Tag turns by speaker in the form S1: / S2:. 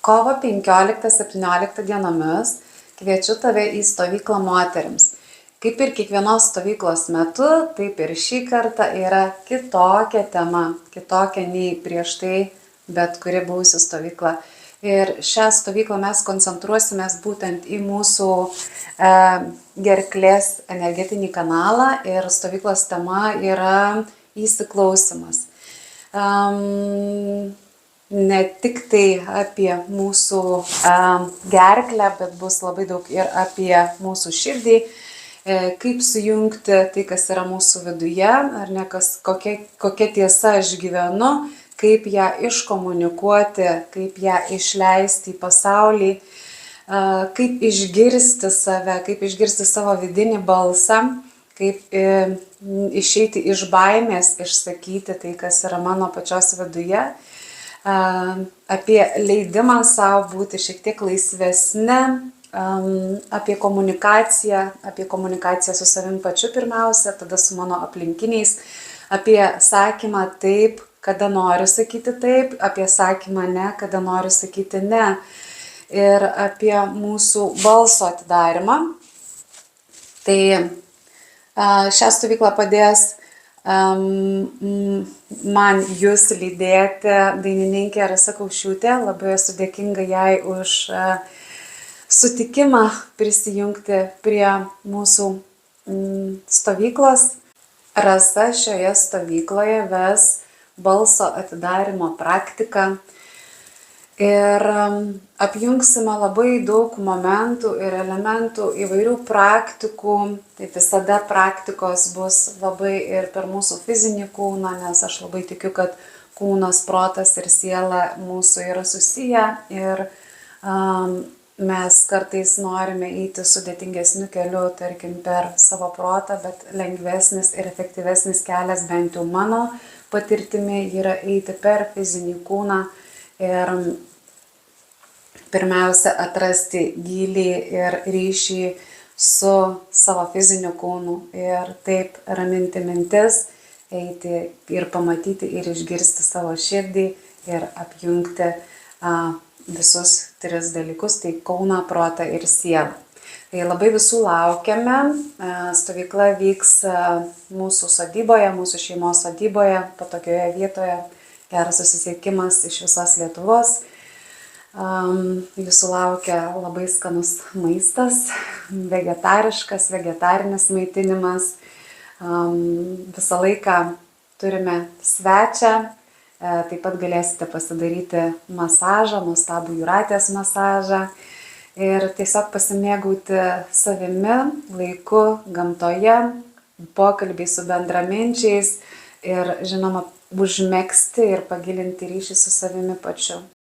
S1: Kovo 15-17 dienomis kviečiu tave į stovyklą moterims. Kaip ir kiekvienos stovyklos metu, taip ir šį kartą yra kitokia tema, kitokia nei prieš tai bet kuri buvusi stovykla. Ir šią stovyklą mes koncentruosimės būtent į mūsų gerklės energetinį kanalą ir stovyklos tema yra įsiklausimas. Ne tik tai apie mūsų gerklę, bet bus labai daug ir apie mūsų širdį, kaip sujungti tai, kas yra mūsų viduje, ar ne, kokia tiesa aš gyvenu, kaip ją iškomunikuoti, kaip ją išleisti į pasaulį, kaip išgirsti save, kaip išgirsti savo vidinį balsą, kaip išeiti iš baimės, išsakyti tai, kas yra mano pačios viduje, apie leidimą savo būti šiek tiek laisvesne, apie komunikaciją su savim pačiu pirmiausia, tada su mano aplinkiniais, apie sakymą taip, kada noriu sakyti taip, apie sakymą ne, kada noriu sakyti ne, ir apie mūsų balso atidarimą. Tai šią stovyklą padės man jūs lydėti dainininkė Rasa Kaušiūtė. Labai esu dėkinga jai už sutikimą prisijungti prie mūsų stovyklos. Rasa šioje stovykloje ves balso atidarimo praktiką ir apjungsime labai daug momentų ir elementų, įvairių praktikų. Tai visada praktikos bus labai ir per mūsų fizinį kūną, nes aš labai tikiu, kad kūnas, protas ir siela mūsų yra susiję ir mes kartais norime eiti sudėtingesniu keliu, tarkim, per savo protą, bet lengvesnis ir efektyvesnis kelias, bent jau mano patirtimi, yra eiti per fizinį kūną ir pirmiausia atrasti gylį ir ryšį su savo fiziniu kūnu ir taip raminti mintis, eiti ir pamatyti ir išgirsti savo širdį ir apjungti visus tris dalykus, tai kūną, protą ir sielą. Tai labai visų laukiame. Stovykla vyks mūsų sodyboje, mūsų šeimos sodyboje, patogioje vietoje. Geras susisiekimas iš visos Lietuvos. Jūsų laukia labai skanus maistas, vegetarinis maitinimas. Visą laiką turime svečią. Taip pat galėsite pasidaryti masažą, nuostabų Jūratės masažą ir tiesiog pasimėgauti savimi, laiku, gamtoje, pokalbiai su bendraminčiais ir, žinoma, užmegzti ir pagilinti ryšį su savimi pačiu.